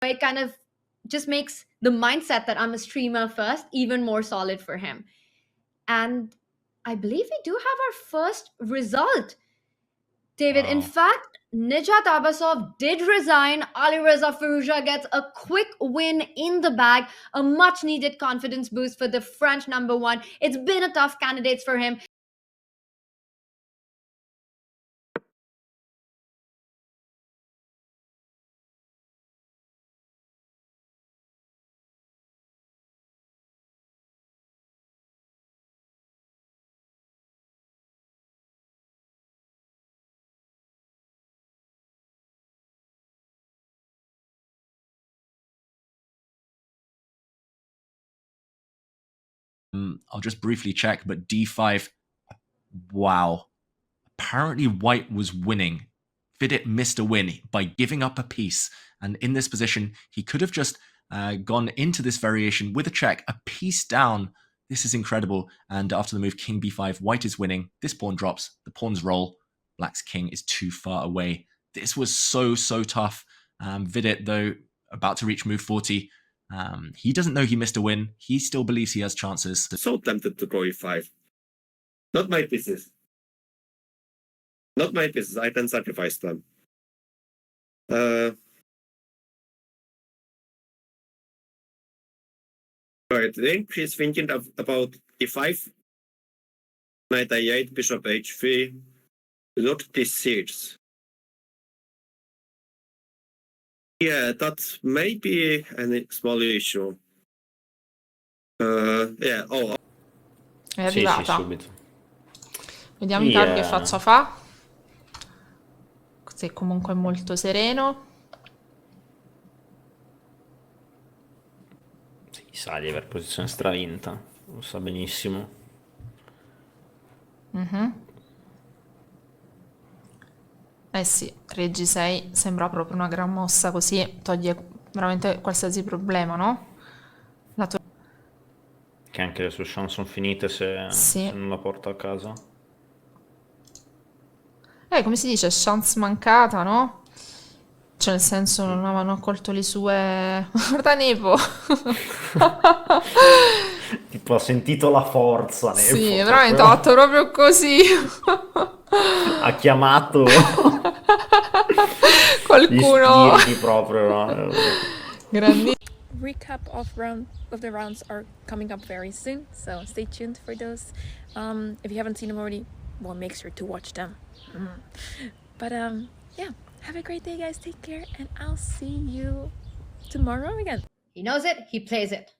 It kind of just makes the mindset that I'm a streamer first even more solid for him. And I believe we do have our first result, David. Wow. In fact, Nijat Abbasov did resign. Alireza Firouzja gets a quick win in the bag, a much needed confidence boost for the French number one. It's been a tough candidate for him. I'll just briefly check, but d5. Wow. Apparently white was winning. Vidit missed a win by giving up a piece. And in this position, he could have just gone into this variation with a check, a piece down. This is incredible. And after the move king b5, white is winning. This pawn drops. The pawns roll. Black's king is too far away. This was so tough. Vidit, though, about to reach move 40. He doesn't know he missed a win. He still believes he has chances. So tempted to go e5. Not my pieces. Not my pieces. I can sacrifice them. Right, then he's thinking about e5, knight a8, bishop h3, not d6. Yeah, that may be a small issue. Yeah, oh. È arrivata. Sì, subito. Vediamo intanto che faccia fa. Così comunque è molto sereno. Sì, sa di aver posizione stravinta, lo sa benissimo. Eh sì, Reggi 6 sembra proprio una gran mossa, così toglie veramente qualsiasi problema, no? Che anche le sue chance sono finite se non la porta a casa. Come si dice, chance mancata, no? Cioè nel senso non avevano accolto le sue... Guarda Nepo! Tipo ha sentito la forza, Nepo. Sì, veramente ha fatto proprio così. Ha chiamato qualcuno. Gli spiriti proprio, no? Grandi. Recap of the rounds are coming up very soon, so stay tuned for those. If you haven't seen them already, well, make sure to watch them. But yeah, have a great day, guys. Take care, and I'll see you tomorrow again. He knows it, he plays it.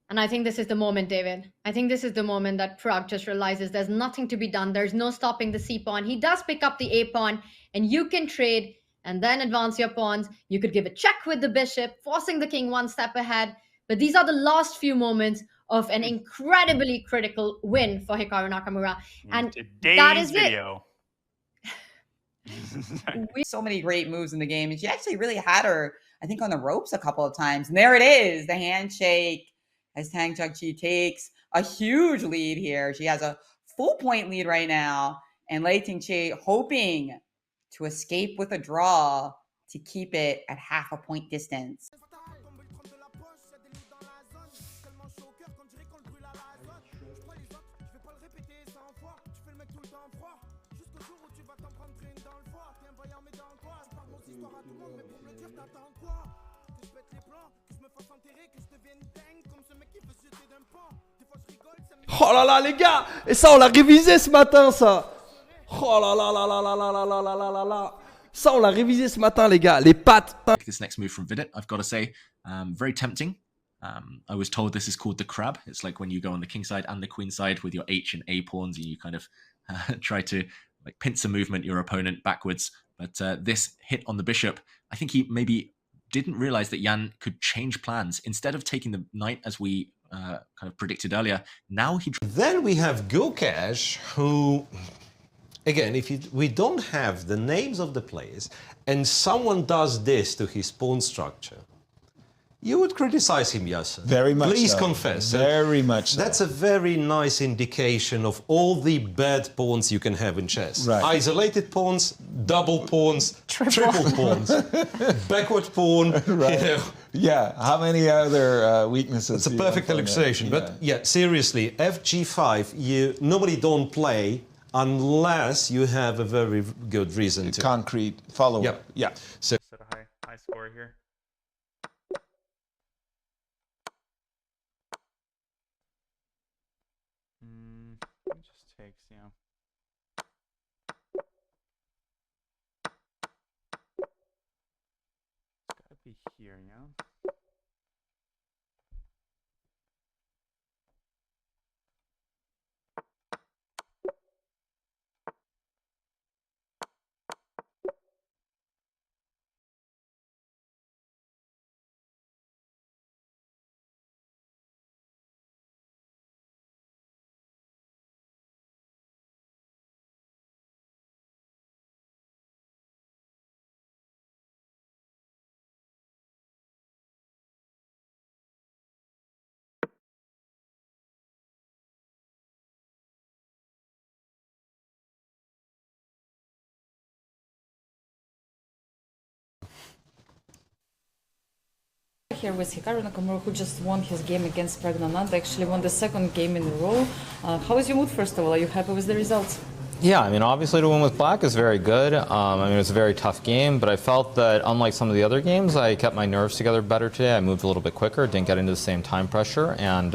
And I think this is the moment, David. I think this is the moment that Pragg just realizes there's nothing to be done. There's no stopping the C pawn. He does pick up the A pawn, and you can trade and then advance your pawns. You could give a check with the bishop, forcing the king one step ahead. But these are the last few moments of an incredibly critical win for Hikaru Nakamura. And that is video. So many great moves in the game. And she actually really had her, I think, on the ropes a couple of times. And there it is, the handshake as Tang Chuk-chi takes a huge lead here. She has a full point lead right now. And Lei Ting-chi hoping to escape with a draw to keep it at half a point distance. Oh là là les gars. Et ça on l'a révisé ce matin ça. Oh là là là là là là là là là là là là. Ça on l'a révisé ce matin les gars. Les pattes. This next move from Vidit, I've got to say, very tempting. I was told this is called the crab. It's like when you go on the king side and the queen side with your H and A pawns and you kind of try to like pincer movement your opponent backwards. But this hit on the bishop, I think he maybe didn't realize that Jan could change plans. Instead of taking the knight as we kind of predicted earlier, now he... Then we have Gukesh, who, again, we don't have the names of the players, and someone does this to his pawn structure, You would criticize him, yes. Very much Please so. confess. Very much so. That's a very nice indication of all the bad pawns you can have in chess. Right. Isolated pawns, double pawns, triple pawns, backward pawn, Right. you know. Yeah, how many other weaknesses? It's a do you have perfect on that? illustration. But yeah, seriously, FG5, you normally don't play unless you have a very good reason to. Concrete follow-up. Yep. Yeah. So Set a high score here. It just takes, you know. It's gotta be here, you know. Here with Hikaru Nakamura, who just won his game against Pragnananda, actually won the second game in a row. How is your mood, first of all? Are you happy with the results? Yeah, I mean, obviously to win with black is very good. I mean, it was a very tough game, but I felt that unlike some of the other games, I kept my nerves together better today. I moved a little bit quicker, didn't get into the same time pressure, and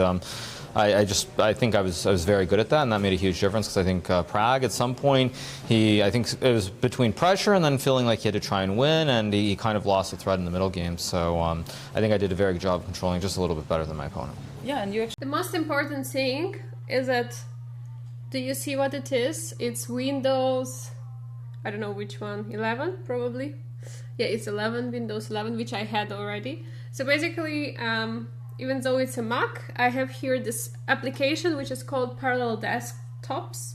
I think I was very good at that, and that made a huge difference because I think Prague at some point, I think it was between pressure and then feeling like he had to try and win, and he kind of lost the thread in the middle game. So I think I did a very good job controlling just a little bit better than my opponent. Yeah, and you actually... The most important thing is that, do you see what it is? It's Windows, I don't know which one, 11 probably? Yeah, it's 11, Windows 11, which I had already. So basically, even though it's a Mac, I have here this application which is called Parallel Desktops.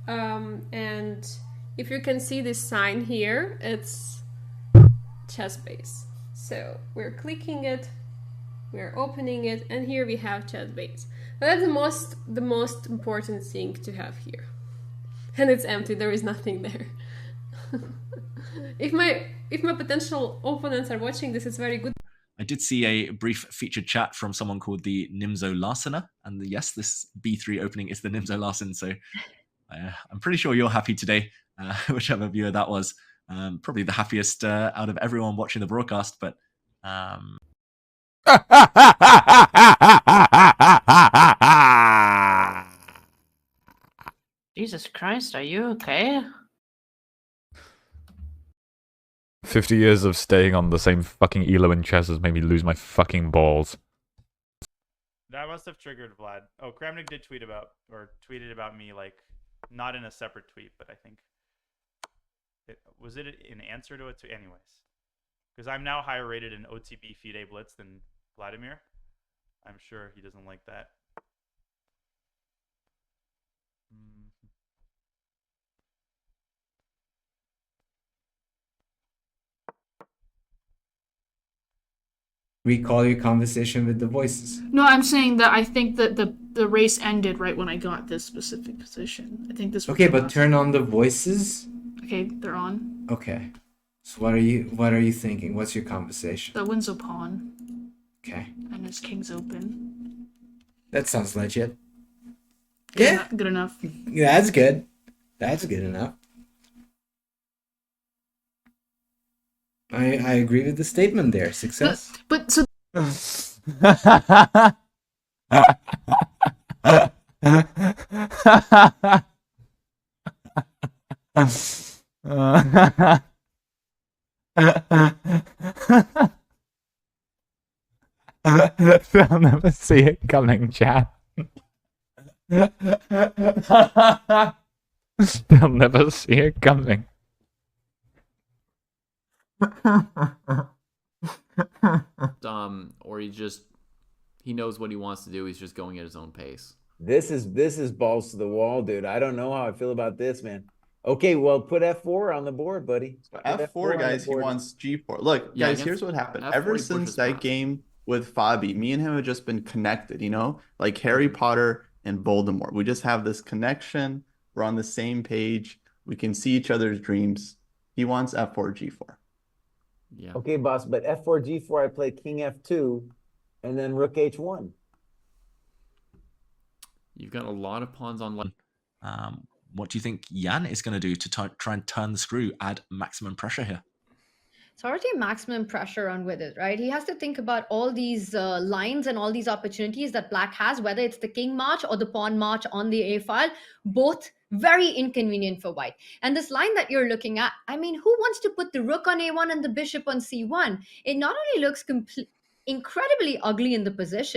And if you can see this sign here, it's ChessBase. So we're clicking it, we're opening it, and here we have ChessBase. But that's the most important thing to have here. And it's empty, there is nothing there. If my potential opponents are watching this, it's very good. I did see a brief featured chat from someone called the Nimzo Larsener, and yes, this B3 opening is the Nimzo Larsen, so I'm pretty sure you're happy today, whichever viewer that was. Probably the happiest out of everyone watching the broadcast, but... Jesus Christ, are you okay? 50 years of staying on the same fucking elo in chess has made me lose my fucking balls. That must have triggered Vlad. Oh, Kramnik did tweeted about me, like, not in a separate tweet, but I think... Was it in answer to it? Anyways. Because I'm now higher rated in OTB FIDE Blitz than Vladimir. I'm sure he doesn't like that. Recall your conversation with the voices. No, I'm saying that I think that the race ended right when I got this specific position. I think this was Okay, but turn on the voices. Okay, they're on. Okay. So what are you thinking? What's your conversation? The wind's a pawn. Okay. And his king's open. That sounds legit. Yeah. Good enough. That's good. That's good enough. I agree with the statement there. Success. But so They'll never see it coming, chat. They'll never see it coming. Or he knows what he wants to do. He's just going at his own pace. This is balls to the wall, dude. I don't know how I feel about this, man. Okay, well, put F4 on the board, buddy. F4, guys, he wants G4. Look, Yeah, guys, here's what happened. F4 Ever he since pushes that back. game with Fabi. Me and him have just been connected, you know, like Harry Potter and Voldemort. We just have this connection. We're on the same page. We can see each other's dreams. He wants f4, g4. Yeah. Okay, boss, but f4, g4, I play king f2, and then rook h1. You've got a lot of pawns on one. What do you think Jan is going to do to try and turn the screw, add maximum pressure here? It's already maximum pressure on with it, right? He has to think about all these lines and all these opportunities that black has, whether it's the king march or the pawn march on the a file, both very inconvenient for white. And this line that you're looking at, I mean, who wants to put the rook on a1 and the bishop on c1? It not only looks incredibly ugly in the position,